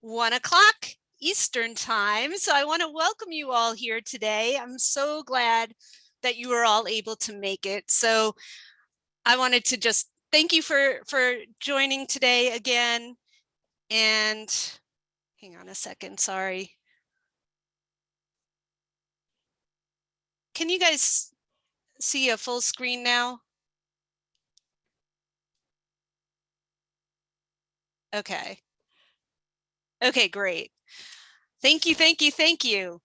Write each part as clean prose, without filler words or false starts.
1 o'clock Eastern time. So I want to welcome you all here today. I'm so glad that you were all able to make it. So I wanted to just thank you for joining today again. And hang on a second, sorry. Can you guys see a full screen now? Okay. Okay, great. Thank you, thank you, thank you.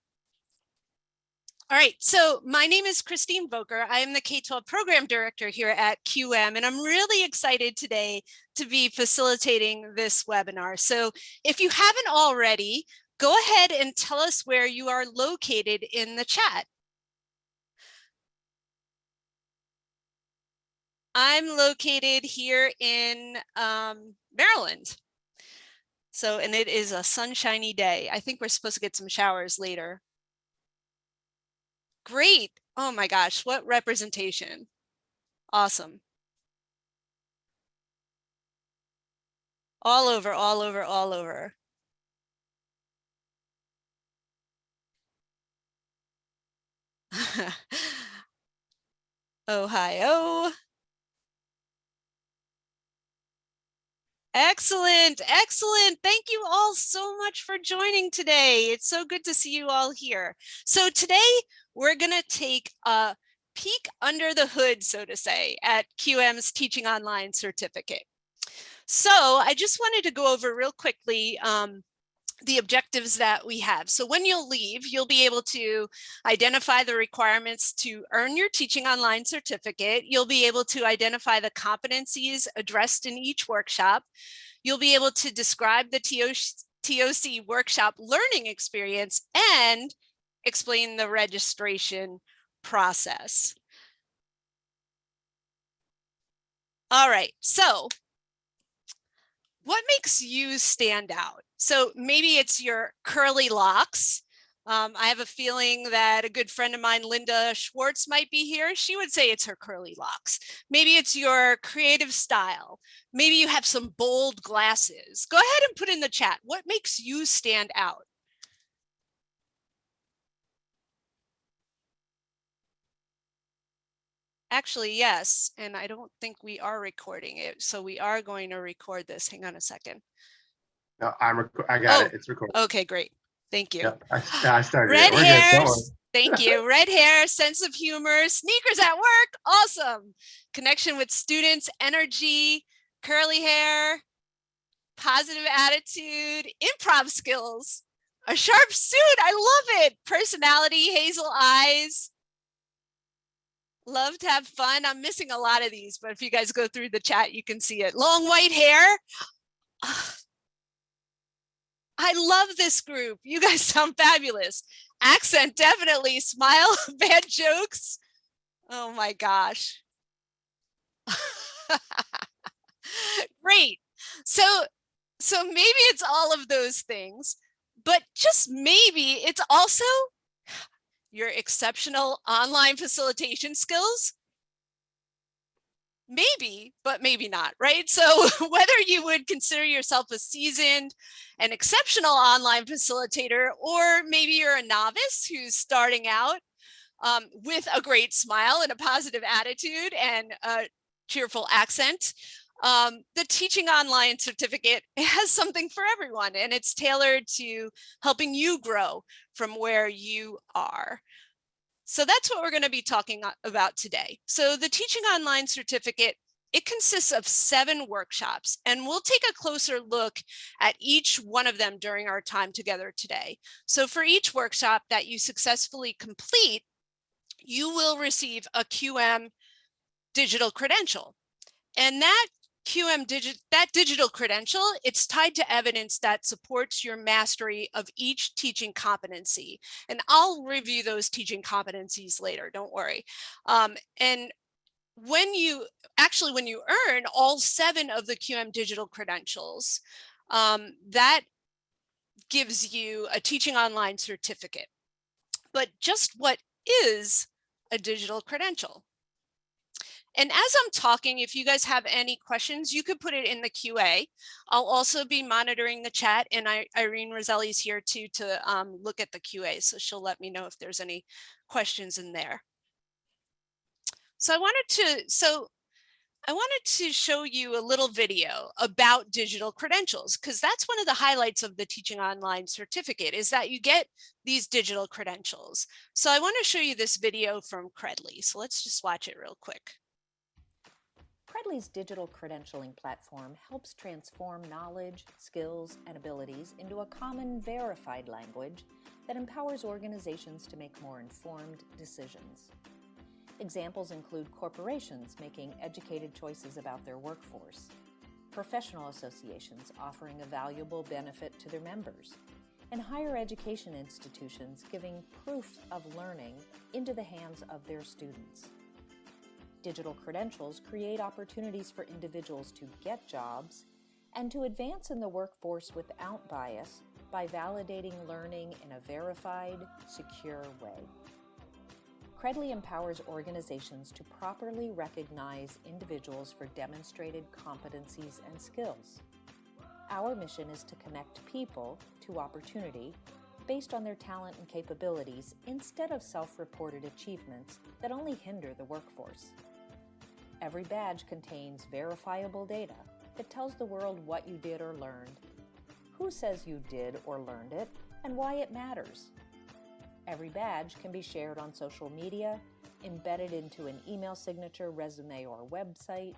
All right, so my name is Christine Boker. I am the K-12 Program Director here at QM, and I'm really excited today to be facilitating this webinar. So if you haven't already, go ahead and tell us where you are located in the chat. I'm located here in Maryland. So, and it is a sunshiny day. I think we're supposed to get some showers later. Great. Oh my gosh, what representation. Awesome. All over, all over, all over. Ohio. Excellent, excellent. Thank you all so much for joining today. It's so good to see you all here. So today we're going to take a peek under the hood, so to say, at QM's Teaching Online certificate. So I just wanted to go over real quickly the objectives that we have. So when you'll leave, you'll be able to identify the requirements to earn your Teaching Online certificate. You'll be able to identify the competencies addressed in each workshop. You'll be able to describe the TOC workshop learning experience and explain the registration process. All right, so what makes you stand out? So maybe it's your curly locks. I have a feeling that a good friend of mine, Linda Schwartz, might be here. She would say it's her curly locks. Maybe it's your creative style. Maybe you have some bold glasses. Go ahead and put in the chat. What makes you stand out? Actually, yes. And I don't think we are recording it. So we are going to record this. Hang on a second. No, I got it. It's recorded. Okay, great. Thank you. Yep, I started. Red hairs. Thank you. Red hair, sense of humor, sneakers at work. Awesome. Connection with students, energy, curly hair, positive attitude, improv skills, a sharp suit. I love it. Personality, hazel eyes. Love to have fun. I'm missing a lot of these, but if you guys go through the chat, you can see it. Long white hair. I love this group. You guys sound fabulous. Accent, definitely. Smile, bad jokes. Oh my gosh. Great. So maybe it's all of those things, but just maybe it's also your exceptional online facilitation skills. Maybe, but maybe not, right? So whether you would consider yourself a seasoned and exceptional online facilitator, or maybe you're a novice who's starting out with a great smile and a positive attitude and a cheerful accent, the Teaching Online certificate has something for everyone, and it's tailored to helping you grow from where you are. So that's what we're going to be talking about today. So the Teaching Online certificate, it consists of 7 workshops, and we'll take a closer look at each one of them during our time together today. So for each workshop that you successfully complete, you will receive a QM digital credential. And that digital credential, it's tied to evidence that supports your mastery of each teaching competency. And I'll review those teaching competencies later, don't worry. And when you earn all 7 of the QM digital credentials, that gives you a Teaching Online certificate. But just what is a digital credential? And as I'm talking, if you guys have any questions, you could put it in the QA. I'll also be monitoring the chat, and Irene Roselli's here too to look at the QA. So she'll let me know if there's any questions in there. So I wanted to show you a little video about digital credentials, because that's one of the highlights of the Teaching Online certificate is that you get these digital credentials. So I want to show you this video from Credly. So let's just watch it real quick. Credly's digital credentialing platform helps transform knowledge, skills, and abilities into a common, verified language that empowers organizations to make more informed decisions. Examples include corporations making educated choices about their workforce, professional associations offering a valuable benefit to their members, and higher education institutions giving proof of learning into the hands of their students. Digital credentials create opportunities for individuals to get jobs and to advance in the workforce without bias by validating learning in a verified, secure way. Credly empowers organizations to properly recognize individuals for demonstrated competencies and skills. Our mission is to connect people to opportunity based on their talent and capabilities instead of self-reported achievements that only hinder the workforce. Every badge contains verifiable data that tells the world what you did or learned, who says you did or learned it, and why it matters. Every badge can be shared on social media, embedded into an email signature, resume, or website,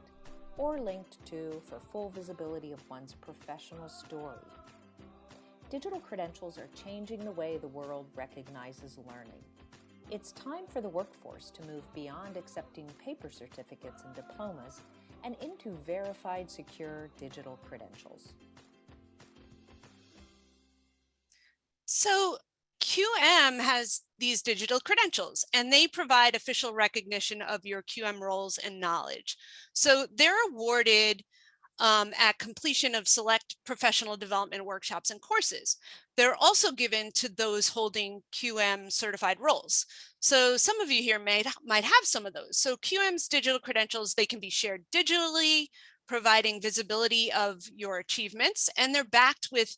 or linked to for full visibility of one's professional story. Digital credentials are changing the way the world recognizes learning. It's time for the workforce to move beyond accepting paper certificates and diplomas and into verified, secure digital credentials. So QM has these digital credentials, and they provide official recognition of your QM roles and knowledge. So they're awarded at completion of select professional development workshops and courses. They're also given to those holding QM certified roles. So some of you here might have some of those. So QM's digital credentials, they can be shared digitally, providing visibility of your achievements, and they're backed with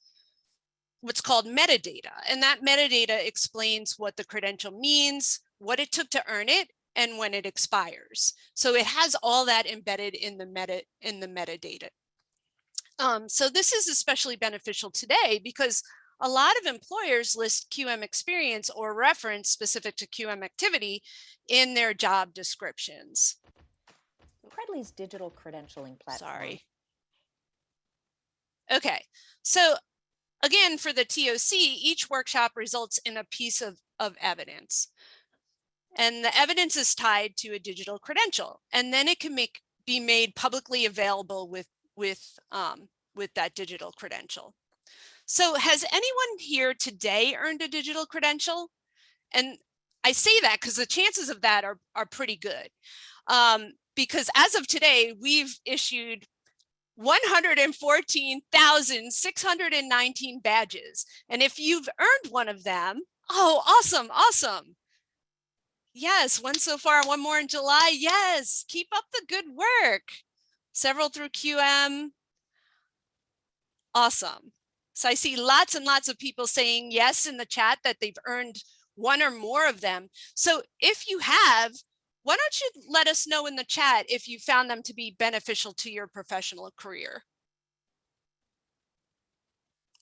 what's called metadata. And that metadata explains what the credential means, what it took to earn it, and when it expires. So it has all that embedded in the metadata. So this is especially beneficial today because a lot of employers list QM experience or reference specific to QM activity in their job descriptions. Credly's digital credentialing platform. Sorry. Okay, so again, for the TOC, each workshop results in a piece of evidence. And the evidence is tied to a digital credential. And then it can be made publicly available with that digital credential. So has anyone here today earned a digital credential? And I say that because the chances of that are pretty good. Because as of today, we've issued 114,619 badges. And if you've earned one of them, oh, awesome, awesome. Yes, one so far, one more in July. Yes, keep up the good work. Several through QM. Awesome. So I see lots and lots of people saying yes in the chat that they've earned one or more of them. So if you have, why don't you let us know in the chat if you found them to be beneficial to your professional career?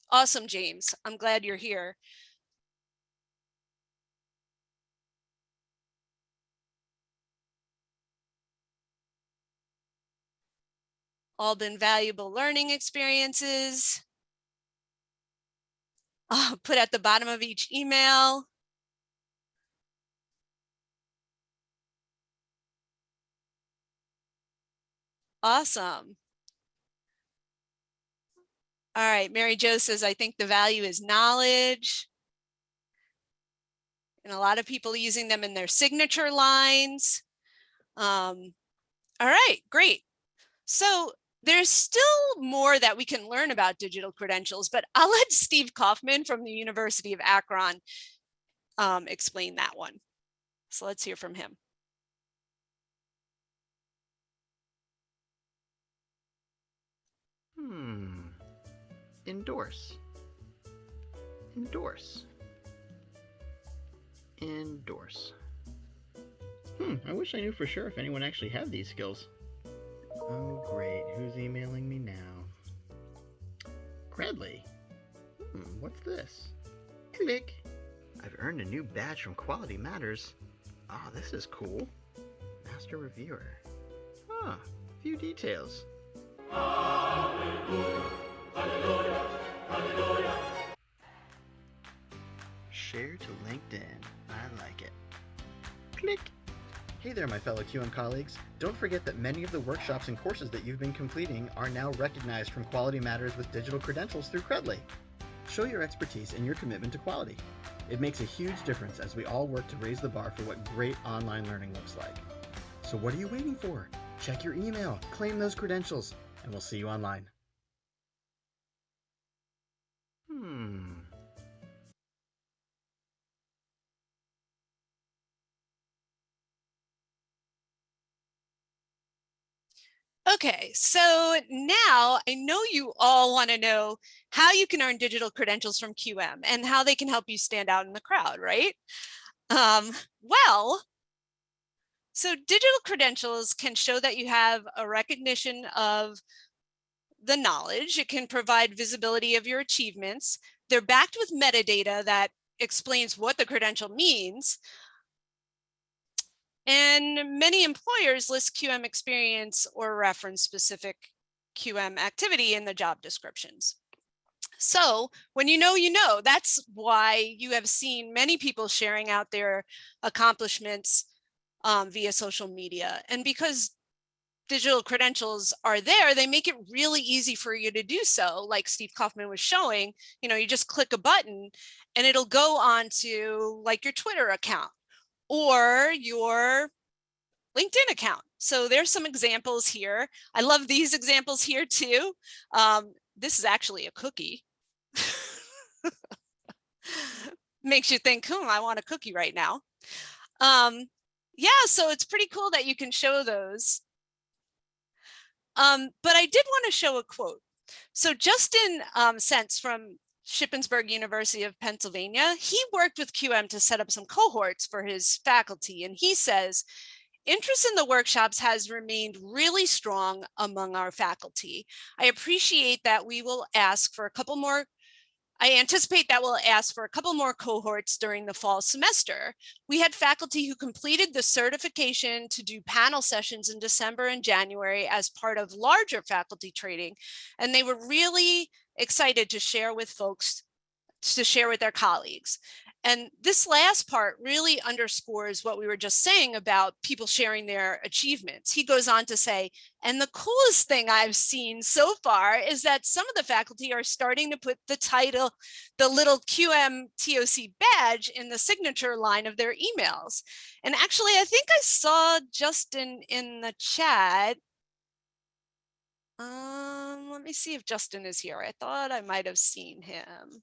Awesome, James. I'm glad you're here. All been valuable learning experiences. Put at the bottom of each email. Awesome. All right, Mary Jo says, I think the value is knowledge. And a lot of people using them in their signature lines. All right, great. So there's still more that we can learn about digital credentials, but I'll let Steve Kaufman from the University of Akron explain that one. So let's hear from him. Endorse. Endorse. Endorse. I wish I knew for sure if anyone actually had these skills. Oh, great. Who's emailing me now? Cradley. What's this? Click. I've earned a new badge from Quality Matters. Oh, this is cool. Master Reviewer. Few details. Hallelujah, hallelujah, hallelujah. Share to LinkedIn. I like it. Click. Hey there, my fellow QM colleagues. Don't forget that many of the workshops and courses that you've been completing are now recognized from Quality Matters with digital credentials through Credly. Show your expertise and your commitment to quality. It makes a huge difference as we all work to raise the bar for what great online learning looks like. So what are you waiting for? Check your email, claim those credentials, and we'll see you online. Okay, so now I know you all want to know how you can earn digital credentials from QM and how they can help you stand out in the crowd, right? So digital credentials can show that you have a recognition of the knowledge. It can provide visibility of your achievements. They're backed with metadata that explains what the credential means. And many employers list QM experience or reference specific QM activity in the job descriptions. So when you know, that's why you have seen many people sharing out their accomplishments via social media. And because digital credentials are there, they make it really easy for you to do so. Like Steve Kaufman was showing, you just click a button and it'll go on to like your Twitter account or your LinkedIn account. So there's some examples here. I love these examples here too. This is actually a cookie. Makes you think, I want a cookie right now. Yeah, so it's pretty cool that you can show those. But I did want to show a quote. So Justin Sense from Shippensburg University of Pennsylvania, he worked with QM to set up some cohorts for his faculty. And he says, interest in the workshops has remained really strong among our faculty. I appreciate that we will ask for a couple more. I anticipate that we'll ask for a couple more cohorts during the fall semester. We had faculty who completed the certification to do panel sessions in December and January as part of larger faculty training, and they were really excited to share with folks, to share with their colleagues. And this last part really underscores what we were just saying about people sharing their achievements. He goes on to say, and the coolest thing I've seen so far is that some of the faculty are starting to put the title, the little QM TOC badge in the signature line of their emails. And actually, I think I saw Justin in the chat. Let me see if Justin is here. I thought I might have seen him.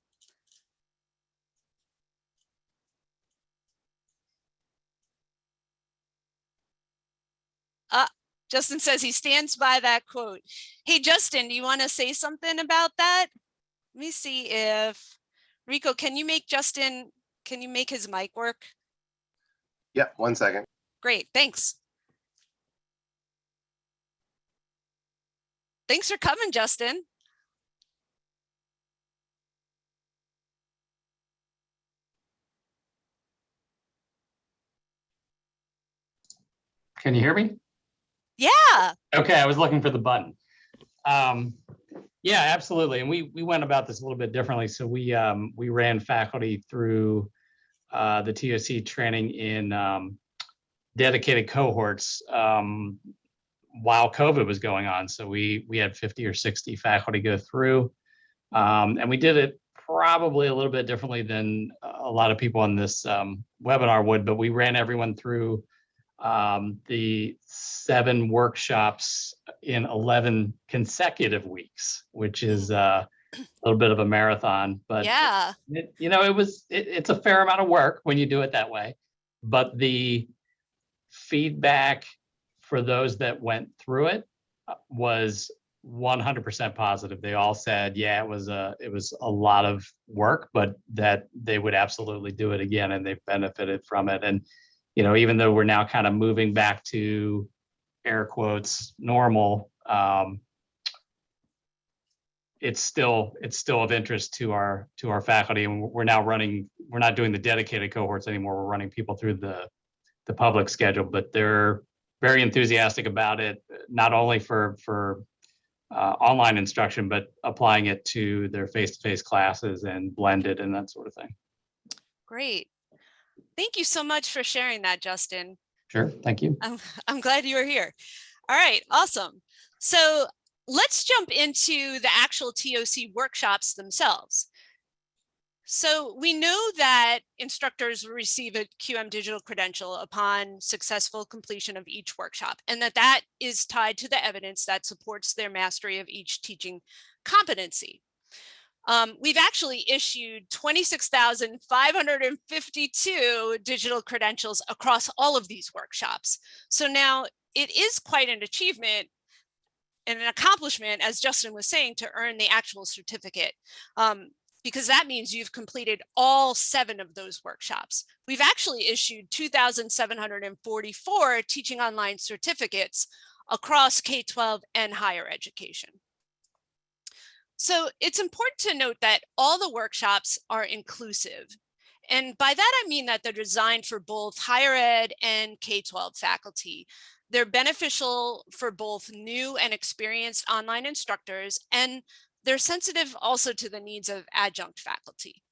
Justin says he stands by that quote. Hey, Justin, do you want to say something about that? Let me see if, Rico, can you make his mic work? Yep, 1 second. Great, thanks. Thanks for coming, Justin. Can you hear me? Yeah. Okay, I was looking for the button. Yeah, absolutely. And we went about this a little bit differently. So we ran faculty through the TOC training in dedicated cohorts while COVID was going on. So we had 50 or 60 faculty go through, and we did it probably a little bit differently than a lot of people on this webinar would, but we ran everyone through the 7 workshops in 11 consecutive weeks, which is a little bit of a marathon, but yeah, it's a fair amount of work when you do it that way. But the feedback for those that went through it was 100% positive. They all said, yeah, it was a lot of work, but that they would absolutely do it again, and they've benefited from it. And, you know, even though we're now kind of moving back to air quotes normal, it's still of interest to our faculty. And we're not doing the dedicated cohorts anymore. We're running people through the public schedule, but they're very enthusiastic about it, not only for online instruction, but applying it to their face-to-face classes and blended and that sort of thing. Great. Thank you so much for sharing that, Justin. Sure, thank you. I'm glad you were here. All right, awesome. So let's jump into the actual TOC workshops themselves. So we know that instructors will receive a QM digital credential upon successful completion of each workshop, and that is tied to the evidence that supports their mastery of each teaching competency. We've actually issued 26,552 digital credentials across all of these workshops. So now it is quite an achievement and an accomplishment, as Justin was saying, to earn the actual certificate. Because that means you've completed all 7 of those workshops. We've actually issued 2,744 teaching online certificates across K-12 and higher education. So it's important to note that all the workshops are inclusive. And by that, I mean that they're designed for both higher ed and K-12 faculty. They're beneficial for both new and experienced online instructors, and they're sensitive also to the needs of adjunct faculty.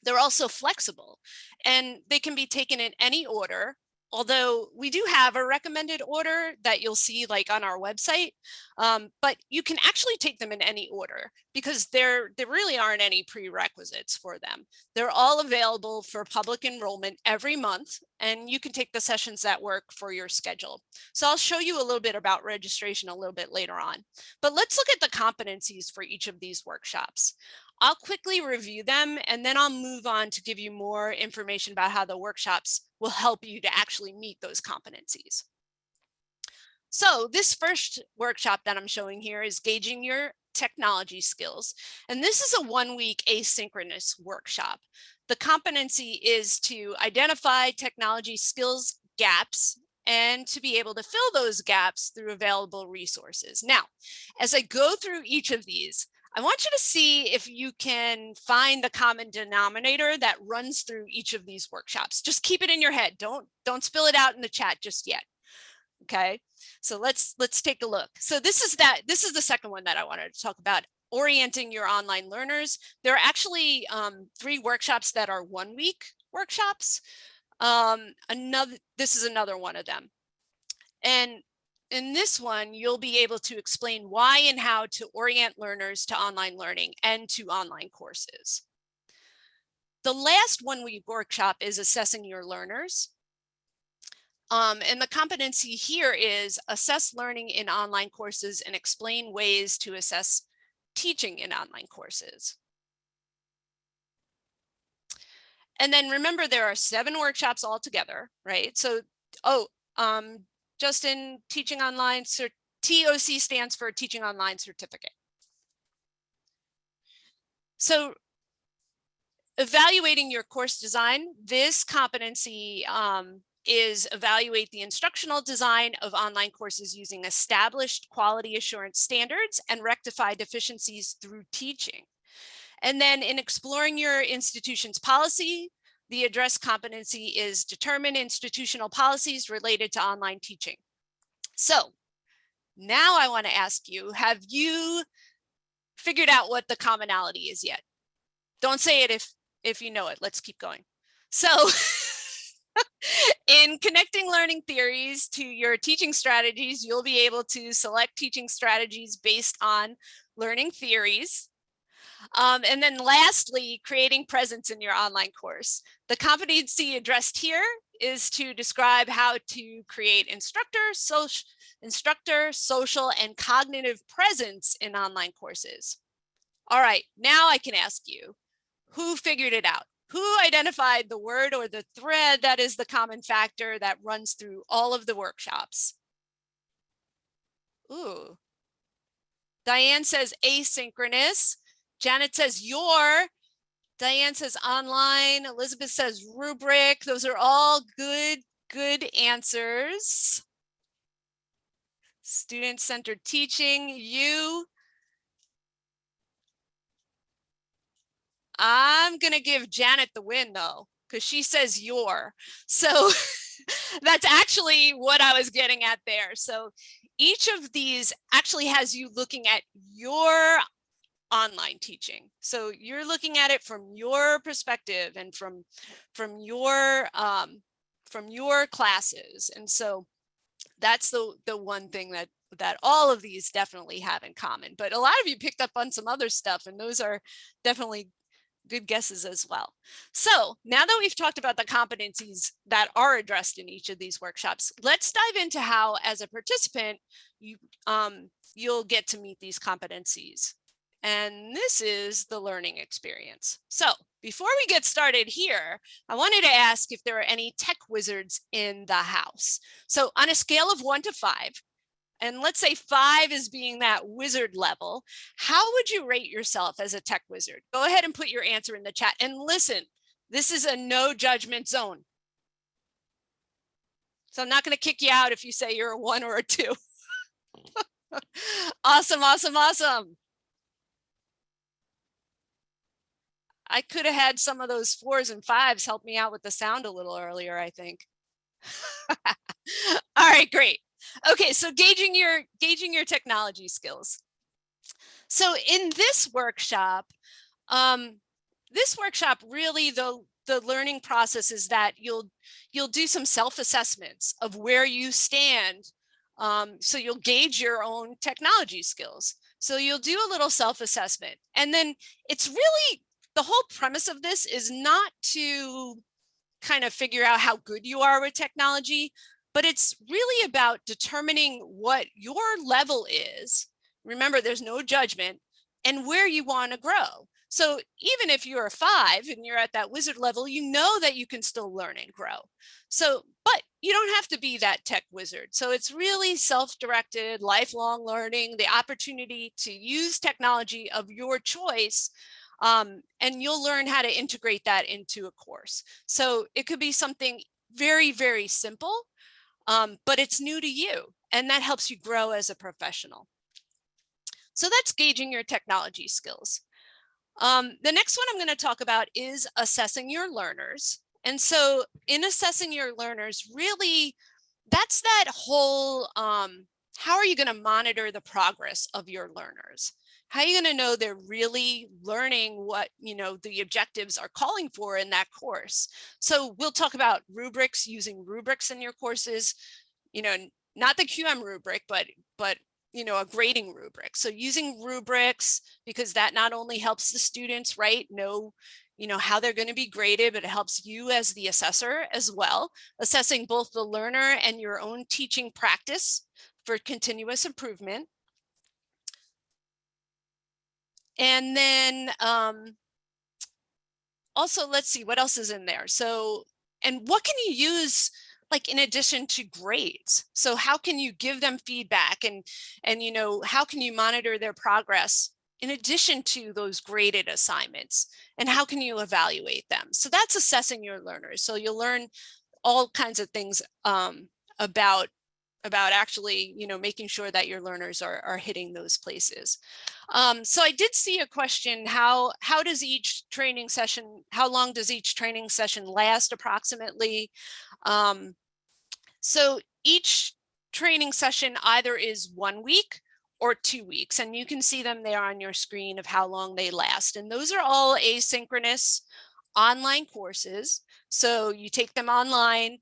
They're also flexible, and they can be taken in any order, although we do have a recommended order that you'll see like on our website, but you can actually take them in any order because there really aren't any prerequisites for them. They're all available for public enrollment every month, and you can take the sessions that work for your schedule. So I'll show you a little bit about registration a little bit later on, but let's look at the competencies for each of these workshops. I'll quickly review them, and then I'll move on to give you more information about how the workshops will help you to actually meet those competencies. So this first workshop that I'm showing here is gauging your technology skills. And this is a 1-week asynchronous workshop. The competency is to identify technology skills gaps and to be able to fill those gaps through available resources. Now, as I go through each of these, I want you to see if you can find the common denominator that runs through each of these workshops. Just keep it in your head. Don't spill it out in the chat just yet. Okay, so let's take a look. So this is the second one that I wanted to talk about, orienting your online learners. There are actually 3 workshops that are 1-week workshops. This is another one of them. And in this one, you'll be able to explain why and how to orient learners to online learning and to online courses. The last 1-week workshop is assessing your learners. And the competency here is assess learning in online courses and explain ways to assess teaching in online courses. And then remember, there are 7 workshops altogether, right? So, Justin, teaching online, TOC stands for Teaching Online Certificate. So evaluating your course design, this competency is evaluate the instructional design of online courses using established quality assurance standards and rectify deficiencies through teaching. And then in exploring your institution's policy, the address competency is determine institutional policies related to online teaching. So now I want to ask you, have you figured out what the commonality is yet? Don't say it if you know it. Let's keep going. So in connecting learning theories to your teaching strategies, you'll be able to select teaching strategies based on learning theories. And then lastly, creating presence in your online course. The competency addressed here is to describe how to create instructor, social, and cognitive presence in online courses. All right, now I can ask you, who figured it out? Who identified the word or the thread that is the common factor that runs through all of the workshops? Ooh, Diane says asynchronous. Janet says your. Diane says online. Elizabeth says rubric. Those are all good answers. Student-centered teaching, you. I'm going to give Janet the win though, because she says your. So that's actually what I was getting at there. So each of these actually has you looking at your online teaching. So you're looking at it from your perspective and from your classes. And so that's the one thing that all of these definitely have in common. But a lot of you picked up on some other stuff, and those are definitely good guesses as well. So now that we've talked about the competencies that are addressed in each of these workshops, let's dive into how, as a participant, you'll get to meet these competencies. And this is the learning experience. So before we get started here, I wanted to ask if there are any tech wizards in the house. So on a scale of 1 to 5, and let's say 5 is being that wizard level, how would you rate yourself as a tech wizard? Go ahead and put your answer in the chat. And listen, this is a no judgment zone. So I'm not going to kick you out if you say you're a 1 or a 2. Awesome, awesome, awesome. I could have had some of those 4s and 5s help me out with the sound a little earlier, I think. All right, great. Okay, so gauging your technology skills. So in this workshop really the learning process is that you'll do some self-assessments of where you stand. So you'll gauge your own technology skills. So you'll do a little self-assessment, and then it's really, the whole premise of this is not to kind of figure out how good you are with technology, but it's really about determining what your level is. Remember, there's no judgment, and where you want to grow. So even if you're a 5 and you're at that wizard level, you know that you can still learn and grow. So, but you don't have to be that tech wizard. So it's really self-directed, lifelong learning, the opportunity to use technology of your choice. And you'll learn how to integrate that into a course. So it could be something very, very simple, but it's new to you, and that helps you grow as a professional. So that's gauging your technology skills. The next one I'm going to talk about is assessing your learners. And so in assessing your learners, really, that's that whole, how are you going to monitor the progress of your learners? How are you going to know they're really learning what, the objectives are calling for in that course? So we'll talk about rubrics, using rubrics in your courses, not the QM rubric, but a grading rubric. So using rubrics, because that not only helps the students, right, know how they're going to be graded, but it helps you as the assessor as well, assessing both the learner and your own teaching practice for continuous improvement. And then also, let's see what else is in there. So, and what can you use, like, in addition to grades? So how can you give them feedback, and how can you monitor their progress in addition to those graded assignments, and how can you evaluate them? So that's assessing your learners. So you'll learn all kinds of things about actually, making sure that your learners are hitting those places. So I did see a question, how does each training session, how long does each training session last approximately? So each training session either is 1 week or 2 weeks, and you can see them there on your screen of how long they last. And those are all asynchronous online courses. So you take them online.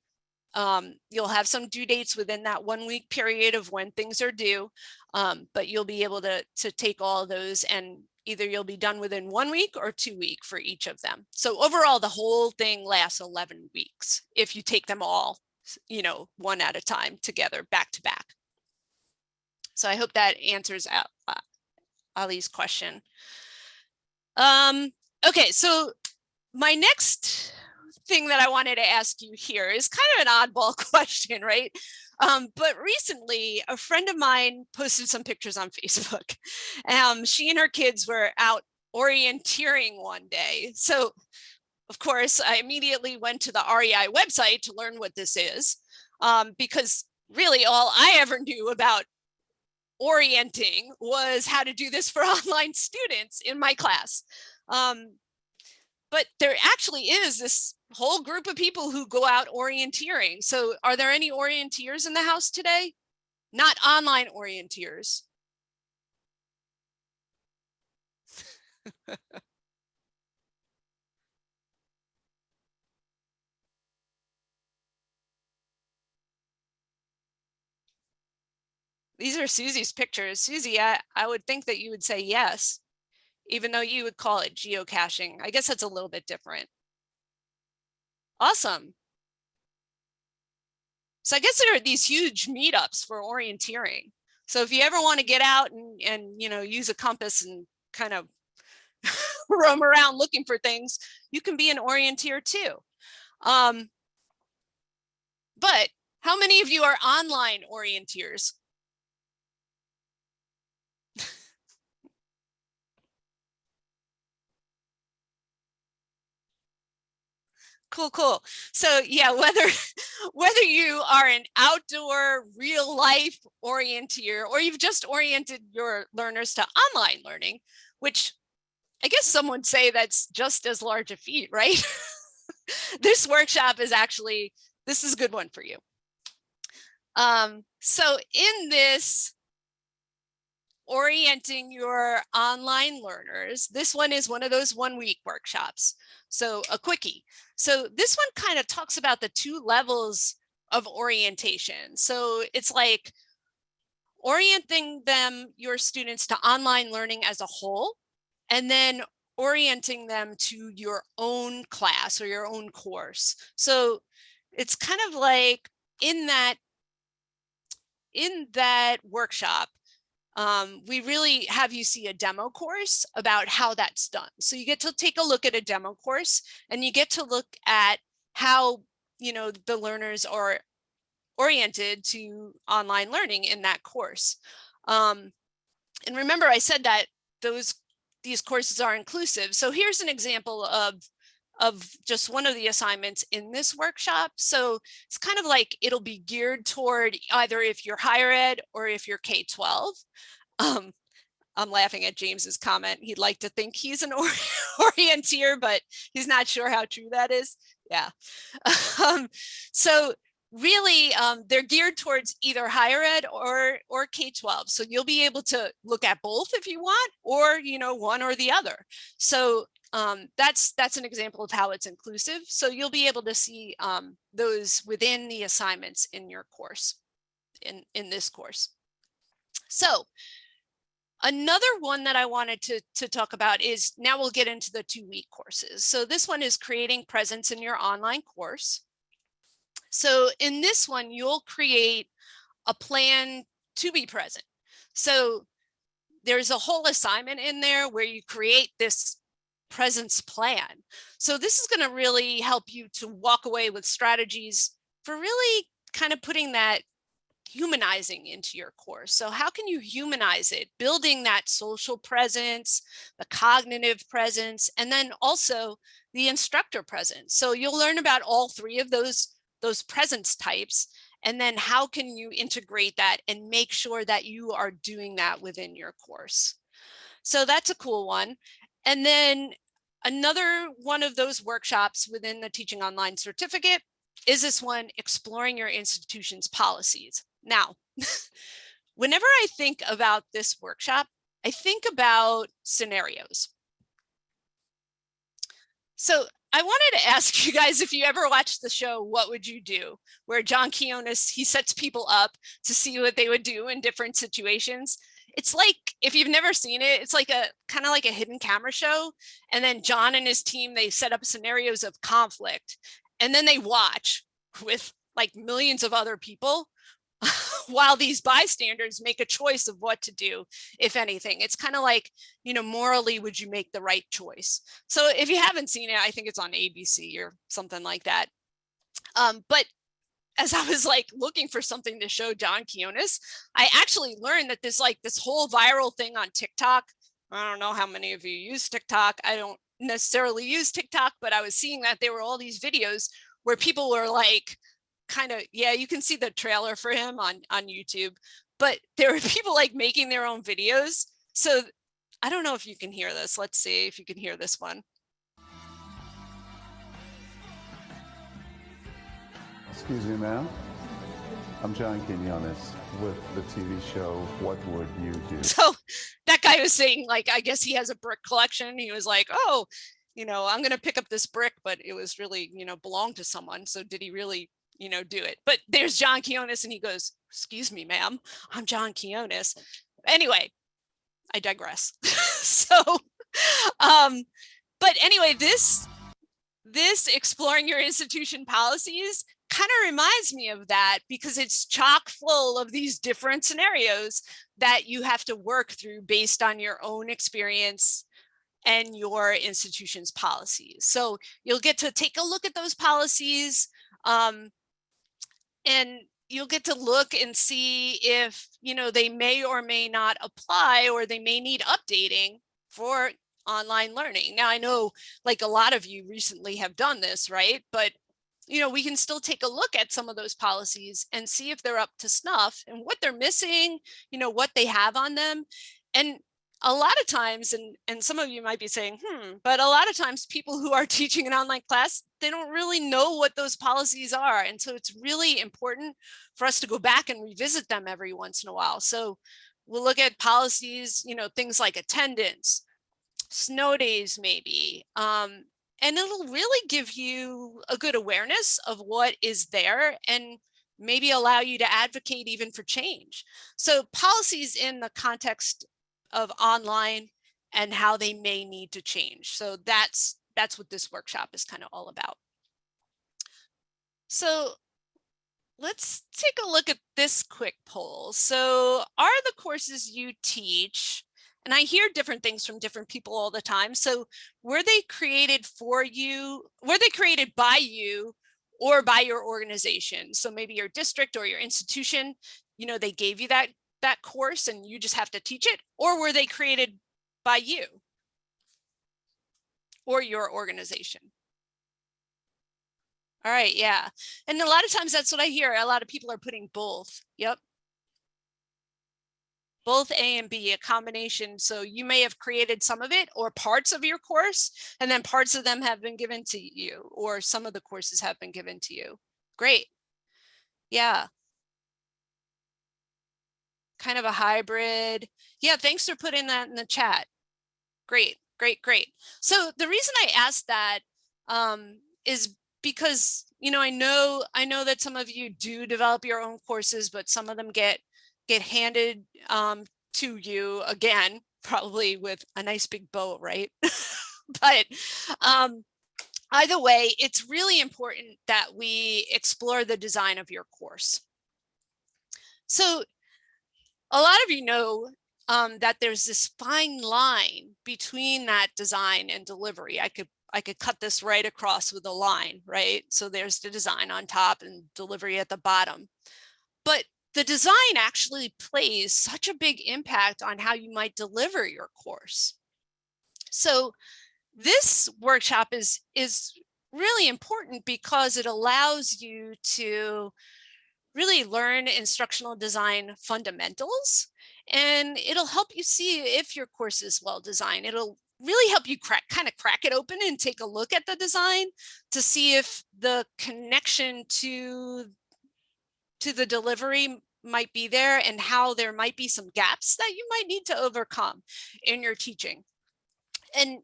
You'll have some due dates within that 1 week period of when things are due, but you'll be able to take all of those, and either you'll be done within 1 week or 2 weeks for each of them. So overall, the whole thing lasts 11 weeks if you take them all, one at a time together, back to back. So I hope that answers Ali's question. Okay, so my next thing that I wanted to ask you here is kind of an oddball question, right? But recently, a friend of mine posted some pictures on Facebook. She and her kids were out orienteering one day. So, of course, I immediately went to the REI website to learn what this is, because really all I ever knew about orienting was how to do this for online students in my class. But there actually is this whole group of people who go out orienteering. So are there any orienteers in the house today? Not online orienteers. These are Susie's pictures. Susie, I would think that you would say yes, even though you would call it geocaching. I guess that's a little bit different. Awesome. So I guess there are these huge meetups for orienteering. So if you ever want to get out and use a compass and kind of roam around looking for things, you can be an orienteer too. But how many of you are online orienteers? Cool. So yeah, whether you are an outdoor real life orienteer or you've just oriented your learners to online learning, which I guess some would say that's just as large a feat, right? This workshop is actually, this is a good one for you. So in this orienting your online learners, this one is one of those 1 week workshops. So a quickie. So this one kind of talks about the 2 levels of orientation. So it's like orienting your students to online learning as a whole, and then orienting them to your own class or your own course. So it's kind of like in that workshop, we really have you see a demo course about how that's done. So you get to take a look at a demo course and you get to look at how, the learners are oriented to online learning in that course. And remember, I said that these courses are inclusive. So here's an example of just one of the assignments in this workshop. So it's kind of like it'll be geared toward either if you're higher ed or if you're K-12. I'm laughing at James's comment. He'd like to think he's an orienteer, but he's not sure how true that is. Yeah. So really, they're geared towards either higher ed or K-12. So you'll be able to look at both if you want, or one or the other. So that's an example of how it's inclusive. So you'll be able to see those within the assignments in your course, in this course. So another one that I wanted to talk about is, now we'll get into the 2 week courses. So this one is creating presence in your online course. So in this one, you'll create a plan to be present. So there's a whole assignment in there where you create this presence plan. So this is going to really help you to walk away with strategies for really kind of putting that humanizing into your course. So how can you humanize it? Building that social presence, the cognitive presence, and then also the instructor presence. So you'll learn about all 3 of those presence types. And then how can you integrate that and make sure that you are doing that within your course? So that's a cool one. And then another one of those workshops within the Teaching Online certificate is this one, exploring your institution's policies. Now, whenever I think about this workshop, I think about scenarios. So I wanted to ask you guys, if you ever watched the show, What Would You Do? Where John Quinones, he sets people up to see what they would do in different situations. It's like, if you've never seen it, it's like a kind of like a hidden camera show. And then John and his team, they set up scenarios of conflict. And then they watch with like millions of other people while these bystanders make a choice of what to do, if anything. It's kind of like, morally, would you make the right choice? So if you haven't seen it, I think it's on ABC or something like that. But as I was like looking for something to show John Quiones, I actually learned that this whole viral thing on TikTok. I don't know how many of you use TikTok. I don't necessarily use TikTok, but I was seeing that there were all these videos where people were like, kind of, yeah, you can see the trailer for him on YouTube, but there were people like making their own videos. So I don't know if you can hear this. Let's see if you can hear this one. Excuse me, ma'am. I'm John Quinones with the TV show What Would You Do? So that guy was saying, like, I guess he has a brick collection. He was like, oh, I'm going to pick up this brick, but it was really, belonged to someone. So did he really, do it? But there's John Quiones and he goes, excuse me, ma'am, I'm John Quiones. Anyway, I digress. So, but anyway, this exploring your institution policies kind of reminds me of that, because it's chock full of these different scenarios that you have to work through based on your own experience and your institution's policies. So you'll get to take a look at those policies, and you'll get to look and see if, they may or may not apply, or they may need updating for online learning. Now, I know like a lot of you recently have done this, right? But, we can still take a look at some of those policies and see if they're up to snuff and what they're missing, what they have on them. And a lot of times, and some of you might be saying, but a lot of times people who are teaching an online class, they don't really know what those policies are. And so it's really important for us to go back and revisit them every once in a while. So we'll look at policies, things like attendance, snow days, maybe, and it'll really give you a good awareness of what is there and maybe allow you to advocate even for change. So policies in the context of online and how they may need to change. So that's what this workshop is kind of all about. So let's take a look at this quick poll. So are the courses you teach, and I hear different things from different people all the time. So were they created for you? Were they created by you or by your organization? So maybe your district or your institution, they gave you that course and you just have to teach it, or were they created by you or your organization? All right, yeah. And a lot of times that's what I hear. A lot of people are putting both. Yep. Both A and B, a combination. So you may have created some of it or parts of your course, and then parts of them have been given to you, or some of the courses have been given to you. Great. Yeah. Kind of a hybrid. Yeah, thanks for putting that in the chat. Great, great, great. So the reason I asked that is because, I know that some of you do develop your own courses, but some of them get handed to you, again, probably with a nice big bow, right? But either way, it's really important that we explore the design of your course. So a lot of you know that there's this fine line between that design and delivery. I could cut this right across with a line, right? So there's the design on top and delivery at the bottom. But the design actually plays such a big impact on how you might deliver your course. So this workshop is really important because it allows you to really learn instructional design fundamentals, and it'll help you see if your course is well designed. It'll really help you crack it open and take a look at the design to see if the connection to the delivery might be there, and how there might be some gaps that you might need to overcome in your teaching. And,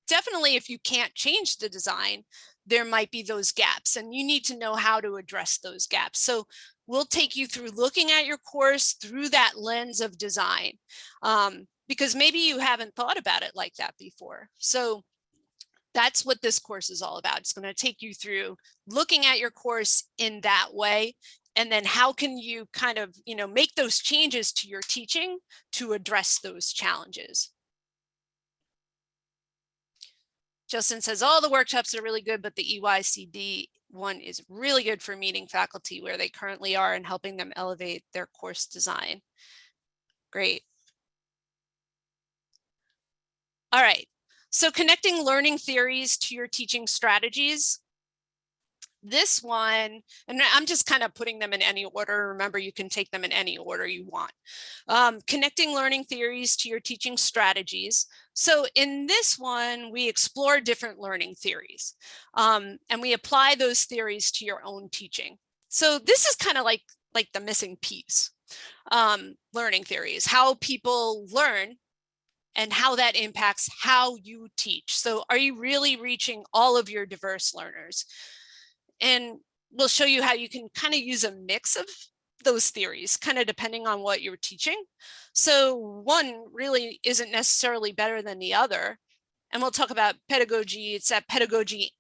definitely if you can't change the design, there might be those gaps, and you need to know how to address those gaps. So we'll take you through looking at your course through that lens of design, because maybe you haven't thought about it like that before. So that's what this course is all about. It's going to take you through looking at your course in that way. And then how can you kind of, make those changes to your teaching to address those challenges. Justin says all the workshops are really good, but the EYCD one is really good for meeting faculty where they currently are and helping them elevate their course design. Great. All right. So connecting learning theories to your teaching strategies. This one, and I'm just kind of putting them in any order. Remember, you can take them in any order you want. Connecting learning theories to your teaching strategies. So in this one, we explore different learning theories, and we apply those theories to your own teaching. So this is kind of like the missing piece. Learning theories, how people learn and how that impacts how you teach. So are you really reaching all of your diverse learners? And we'll show you how you can kind of use a mix of those theories, kind of depending on what you're teaching. So one really isn't necessarily better than the other. And we'll talk about pedagogy. It's that pedagogy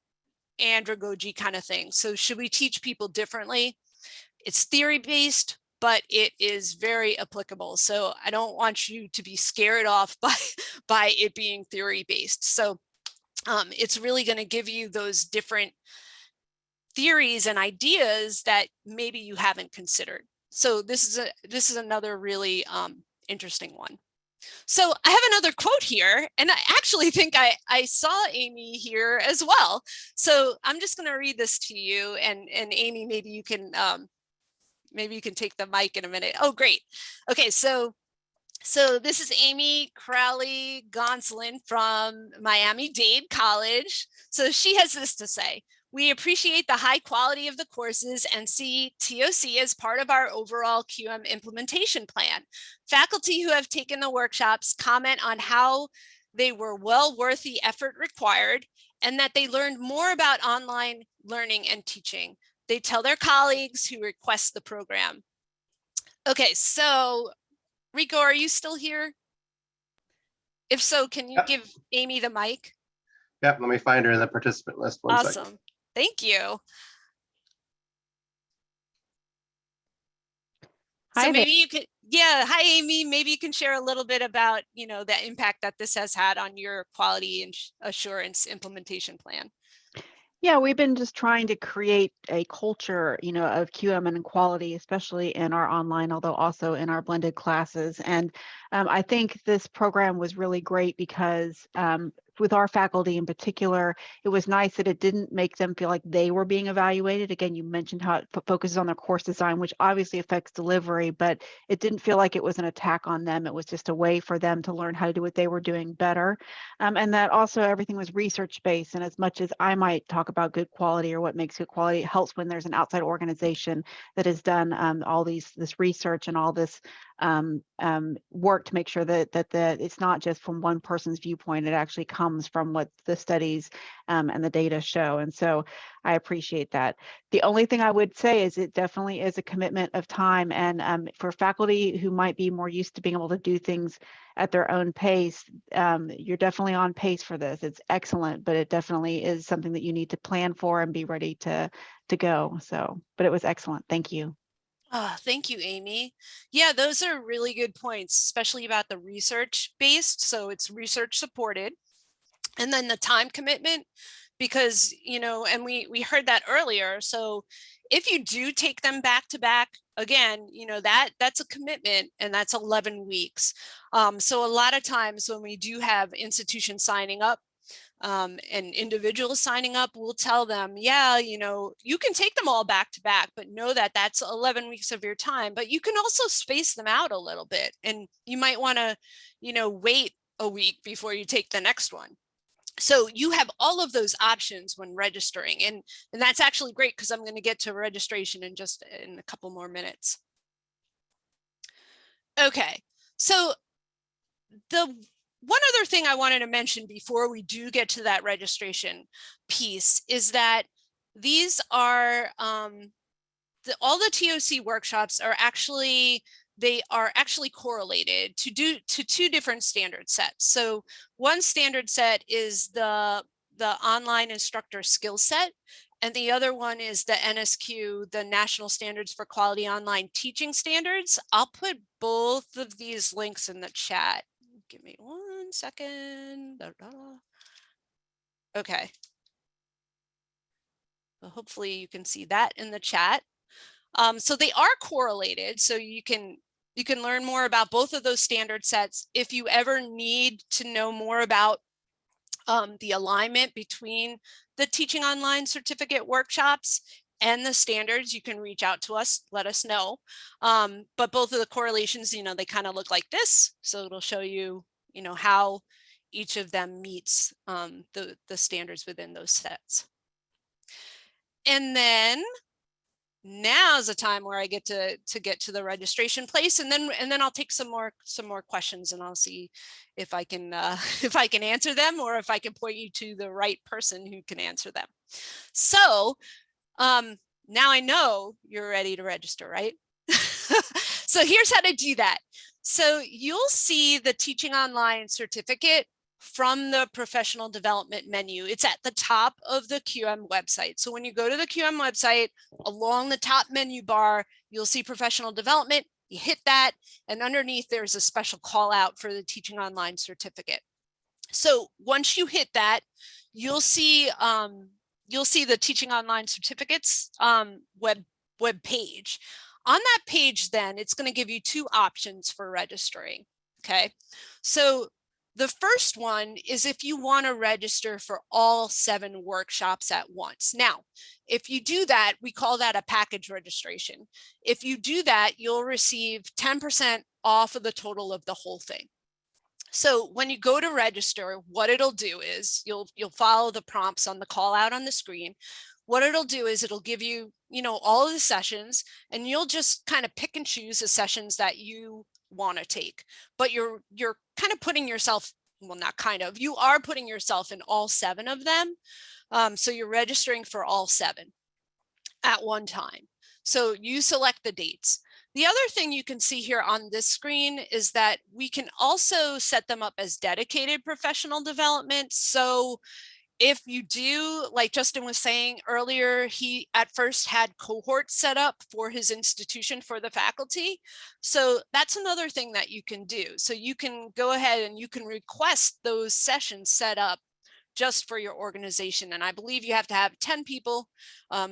andragogy kind of thing. So should we teach people differently? It's theory-based, but it is very applicable. So I don't want you to be scared off by it being theory-based. So it's really going to give you those different theories and ideas that maybe you haven't considered. So this is another really interesting one. So I have another quote here, and I actually think I saw Amy here as well. So I'm just going to read this to you, and Amy, maybe you can take the mic in a minute. Oh, great. Okay, so this is Amy Crowley Gonsolin from Miami-Dade College. So she has this to say: we appreciate the high quality of the courses and see TOC as part of our overall QM implementation plan. Faculty who have taken the workshops comment on how they were well worth the effort required and that they learned more about online learning and teaching. They tell their colleagues who request the program. Okay, so Rico, are you still here? If so, can you give Amy the mic? Yep, let me find her in the participant list. One Awesome. second. Thank you. Hi So maybe you could, yeah, hi Amy, maybe you can share a little bit about, the impact that this has had on your quality and assurance implementation plan. Yeah, we've been just trying to create a culture, of QM and quality, especially in our online, although also in our blended classes. And I think this program was really great because with our faculty in particular, it was nice that it didn't make them feel like they were being evaluated. Again, you mentioned how it focuses on their course design, which obviously affects delivery, but it didn't feel like it was an attack on them. It was just a way for them to learn how to do what they were doing better. And that also everything was research-based. And as much as I might talk about good quality or what makes good quality, it helps when there's an outside organization that has done all this research and all this work to make sure that it's not just from one person's viewpoint. It actually comes from what the studies and the data show. And so I appreciate that. The only thing I would say is it definitely is a commitment of time. And for faculty who might be more used to being able to do things at their own pace, you're definitely on pace for this. It's excellent, but it definitely is something that you need to plan for and be ready to go. So, but it was excellent. Thank you. Oh, thank you, Amy. Yeah, those are really good points, especially about the research based. So it's research supported. And then the time commitment, because, and we heard that earlier. So if you do take them back to back, again, that's a commitment, and that's 11 weeks. So a lot of times when we do have institutions signing up, and individuals signing up, we'll tell them, yeah, you can take them all back to back, but know that that's 11 weeks of your time, but you can also space them out a little bit. And you might want to, wait a week before you take the next one. So you have all of those options when registering. And that's actually great, because I'm going to get to registration in a couple more minutes. Okay, so the one other thing I wanted to mention before we do get to that registration piece is that these are all the TOC workshops are actually correlated to two different standard sets. So one standard set is the online instructor skill set, and the other one is the NSQ, the National Standards for Quality Online Teaching Standards. I'll put both of these links in the chat. Give me 1 second. Okay. So hopefully you can see that in the chat. So they are correlated, so you can learn more about both of those standard sets. If you ever need to know more about the alignment between the Teaching Online certificate workshops and the standards, you can reach out to us, let us know. But both of the correlations, you know, they kind of look like this. So it'll show you, you know, how each of them meets the standards within those sets. And then now's the time where I get to get to the registration place, and then I'll take some more questions, and I'll see if I can if I can answer them, or if I can point you to the right person who can answer them. So now I know you're ready to register, right? So here's how to do that. So you'll see the Teaching Online certificate from the professional development menu. It's at the top of the QM website. So when you go to the QM website, along the top menu bar, you'll see professional development. You hit that, and underneath there's a special call out for the Teaching Online certificate. So once you hit that, you'll see the Teaching Online certificates web page. On that page, then it's going to give you two options for registering. Okay, so the first one is if you want to register for all 7 workshops at once. Now, if you do that, we call that a package registration. If you do that, you'll receive 10% off of the total of the whole thing. So when you go to register, what it'll do is you'll follow the prompts on the call out on the screen. What it'll do is it'll give you, you know, all of the sessions, and you'll just kind of pick and choose the sessions that you want to take. But you're kind of putting yourself, well, not kind of, you are putting yourself in all 7 of them. So you're registering for all 7 at one time. So you select the dates. The other thing you can see here on this screen is that we can also set them up as dedicated professional development. So if you do, like Justin was saying earlier, he at first had cohorts set up for his institution for the faculty. So that's another thing that you can do. So you can go ahead and you can request those sessions set up just for your organization. And I believe you have to have 10 people.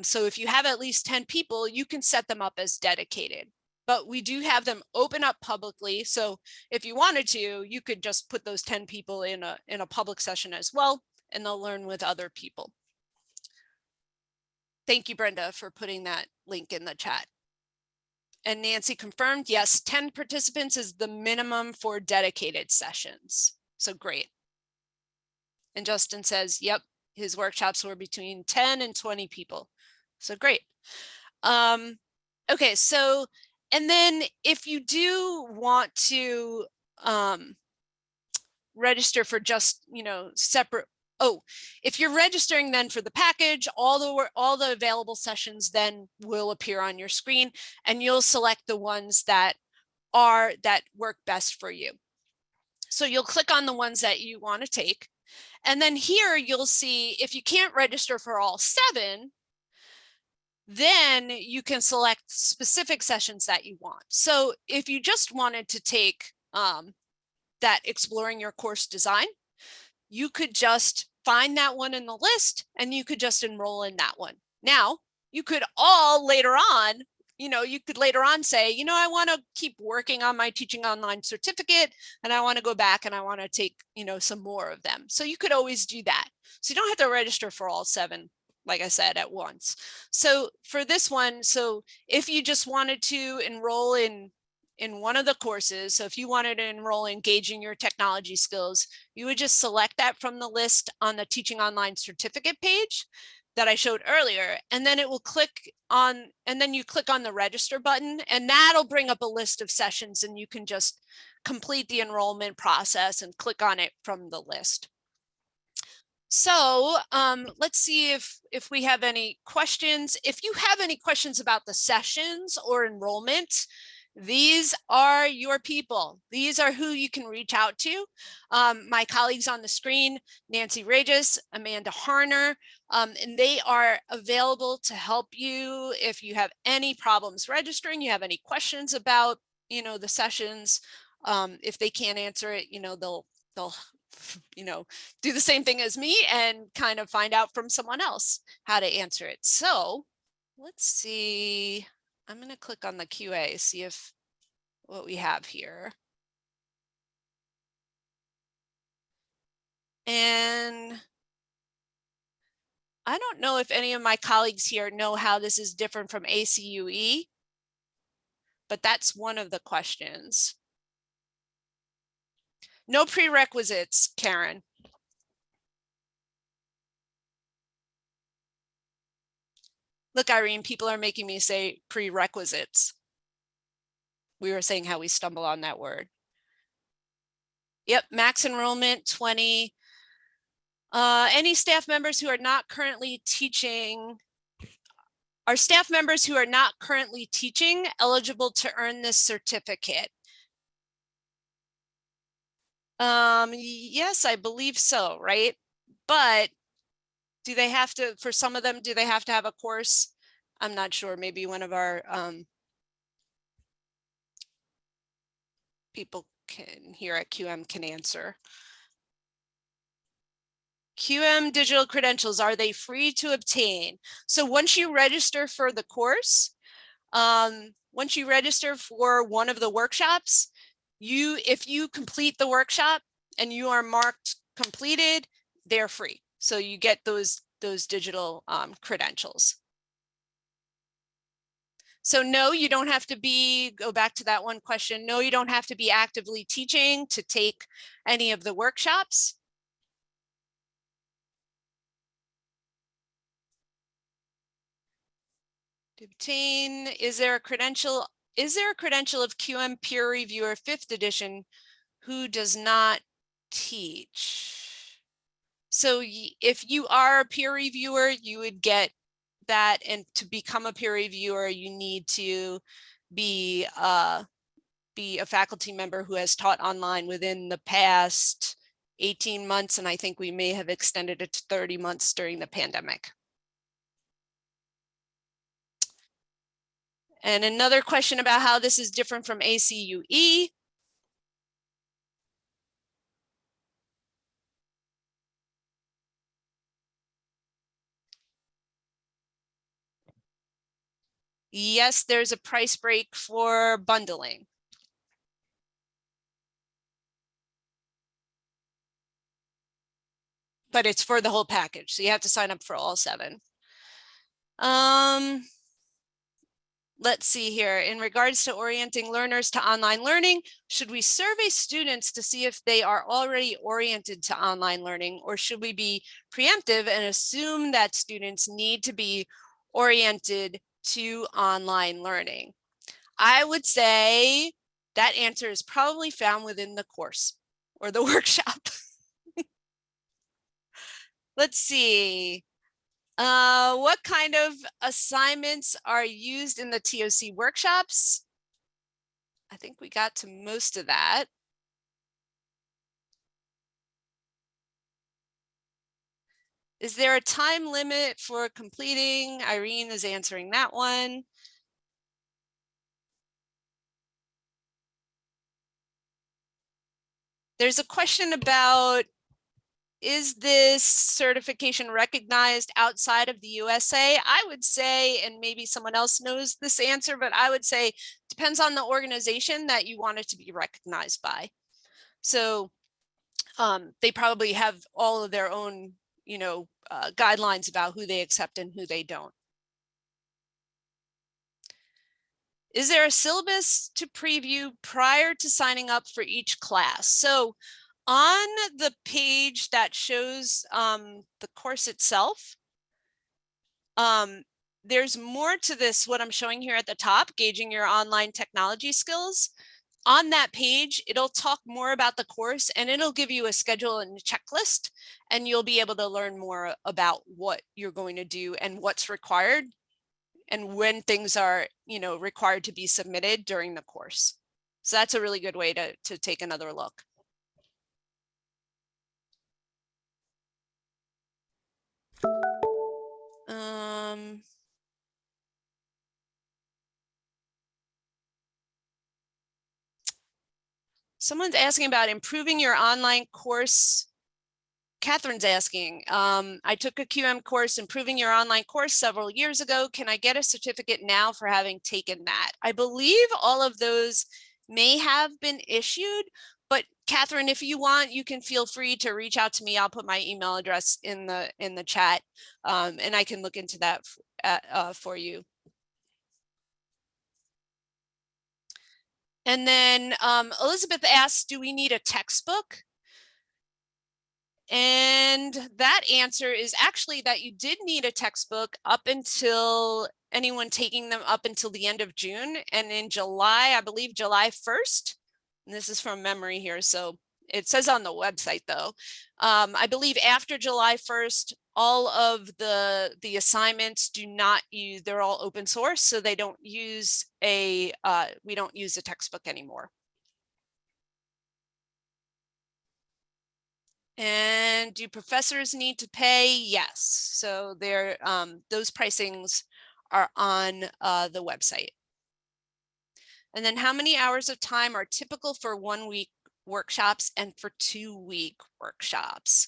So if you have at least 10 people, you can set them up as dedicated. But we do have them open up publicly. So if you wanted to, you could just put those 10 people in a public session as well, and they'll learn with other people. Thank you, Brenda, for putting that link in the chat. And Nancy confirmed, yes, 10 participants is the minimum for dedicated sessions. So great. And Justin says, yep, his workshops were between 10 and 20 people. So great. Okay, so, and then if you do want to register for just, you know, separate, if you're registering then for the package, all the available sessions then will appear on your screen, and you'll select the ones that work best for you. So you'll click on the ones that you want to take. And then here you'll see if you can't register for all 7, then you can select specific sessions that you want. So if you just wanted to take that exploring your course design, you could just find that one in the list and you could just enroll in that one. Now, you could all later on, you could later on say, I want to keep working on my Teaching Online certificate and I want to go back and I want to take, some more of them. So you could always do that. So you don't have to register for all 7, like I said, at once. So for this one, so if you just wanted to enroll in one of the courses, so if you wanted to enroll in Engaging Your Technology Skills, you would just select that from the list on the Teaching Online certificate page that I showed earlier, and then it will click on, and then you click on the register button, and that'll bring up a list of sessions, and you can just complete the enrollment process and click on it from the list. So let's see if we have any questions. If you have any questions about the sessions or enrollment, these are your people. These are who you can reach out to. My colleagues on the screen, Nancy Regis, Amanda Harner, and they are available to help you if you have any problems registering, you have any questions about, the sessions. If they can't answer it, they'll do the same thing as me and kind of find out from someone else how to answer it. So let's see. I'm going to click on the QA, see if what we have here. And I don't know if any of my colleagues here know how this is different from ACUE, but that's one of the questions. No prerequisites, Karen. Look, Irene, people are making me say prerequisites. We were saying how we stumble on that word. Yep, max enrollment 20. Any staff members who are not currently teaching, are staff members who are not currently teaching eligible to earn this certificate? Yes, I believe so, right? But do they have to, for some of them, do they have to have a course? I'm not sure. Maybe one of our people can here at QM can answer. QM digital credentials, are they free to obtain? So once you register for the course, once you register for one of the workshops, if you complete the workshop and you are marked completed, they're free. So you get those digital credentials. So no, you don't have to go back to that one question. No, you don't have to be actively teaching to take any of the workshops. To obtain, is there a credential of QM peer reviewer 5th edition who does not teach? So if you are a peer reviewer, you would get that, and to become a peer reviewer, you need to be a faculty member who has taught online within the past 18 months, and I think we may have extended it to 30 months during the pandemic. And another question about how this is different from ACUE. Yes, there's a price break for bundling. But it's for the whole package, so you have to sign up for all 7. Let's see here. In regards to orienting learners to online learning, should we survey students to see if they are already oriented to online learning, or should we be preemptive and assume that students need to be oriented to online learning? I would say that answer is probably found within the course or the workshop. Let's see. What kind of assignments are used in the TOC workshops? I think we got to most of that. Is there a time limit for completing? Irene is answering that one. There's a question about, is this certification recognized outside of the USA? I would say, and maybe someone else knows this answer, but I would say depends on the organization that you want it to be recognized by. So they probably have all of their own, guidelines about who they accept and who they don't. Is there a syllabus to preview prior to signing up for each class? So on the page that shows the course itself, there's more to this, what I'm showing here at the top, gauging your online technology skills. On that page, it'll talk more about the course, and it'll give you a schedule and a checklist, and you'll be able to learn more about what you're going to do and what's required and when things are, required to be submitted during the course. So that's a really good way to take another look. Someone's asking about improving your online course. Catherine's asking, I took a QM course, improving your online course several years ago. Can I get a certificate now for having taken that? I believe all of those may have been issued, but Catherine, if you want, you can feel free to reach out to me. I'll put my email address in the chat, and I can look into that for you. And then Elizabeth asks, do we need a textbook? And that answer is actually that you did need a textbook up until anyone taking them up until the end of June. And in July, I believe July 1st, and this is from memory here, so it says on the website though, I believe after July 1st, all of the assignments do not use, they're all open source, so they don't use a, we don't use a textbook anymore. And do professors need to pay? Yes. So they're, those pricings are on the website. And then how many hours of time are typical for 1 week workshops and for 2 week workshops?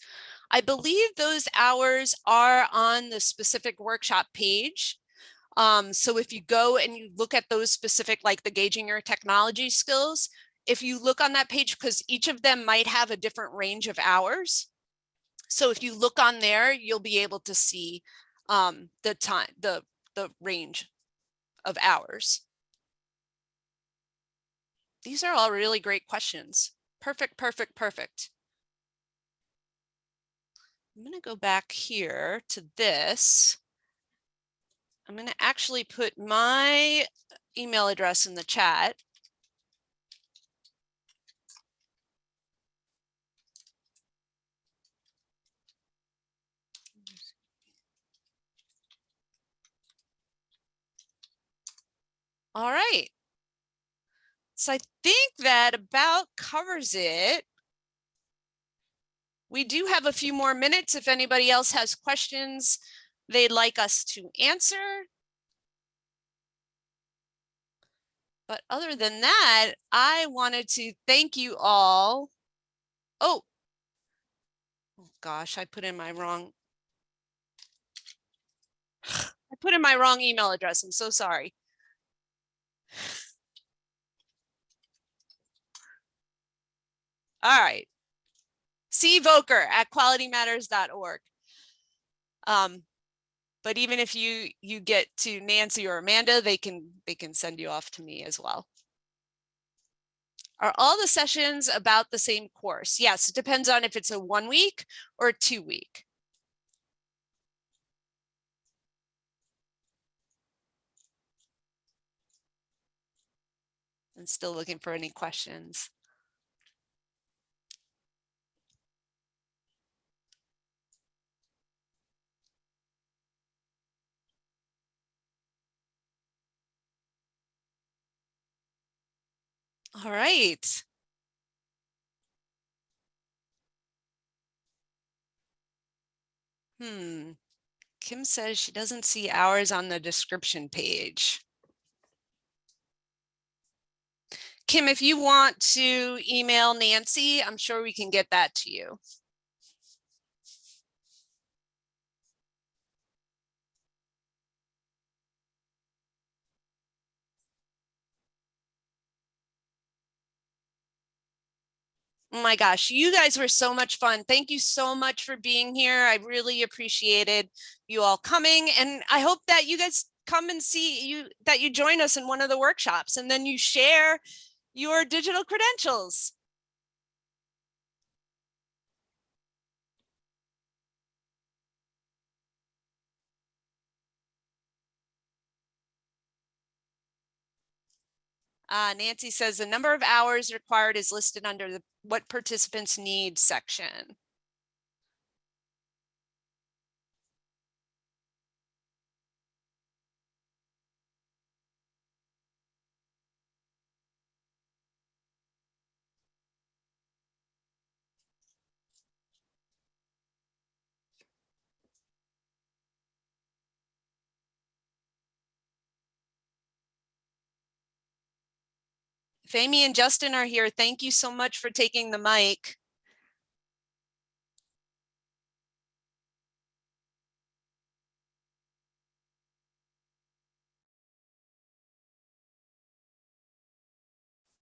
I believe those hours are on the specific workshop page. So if you go and you look at those specific, like the gauging your technology skills, if you look on that page, because each of them might have a different range of hours. So if you look on there, you'll be able to see the time, the range of hours. These are all really great questions. Perfect, perfect, perfect. I'm going to go back here to this. I'm going to actually put my email address in the chat. All right. So I think that about covers it. We do have a few more minutes if anybody else has questions they'd like us to answer. But other than that, I wanted to thank you all. Oh gosh, I put in my wrong email address. I'm so sorry. All right. C. Voker at qualitymatters.org. But even if you get to Nancy or Amanda, they can send you off to me as well. Are all the sessions about the same course? Yes, it depends on if it's a 1 week or a 2 week. I'm still looking for any questions. All right. Kim says she doesn't see hours on the description page. Kim, if you want to email Nancy, I'm sure we can get that to you. Oh my gosh, you guys were so much fun. Thank you so much for being here. I really appreciated you all coming, and I hope that you guys come and see you, that you join us in one of the workshops, and then you share your digital credentials. Nancy says the number of hours required is listed under the what participants need section. if Amy and Justin are here, thank you so much for taking the mic.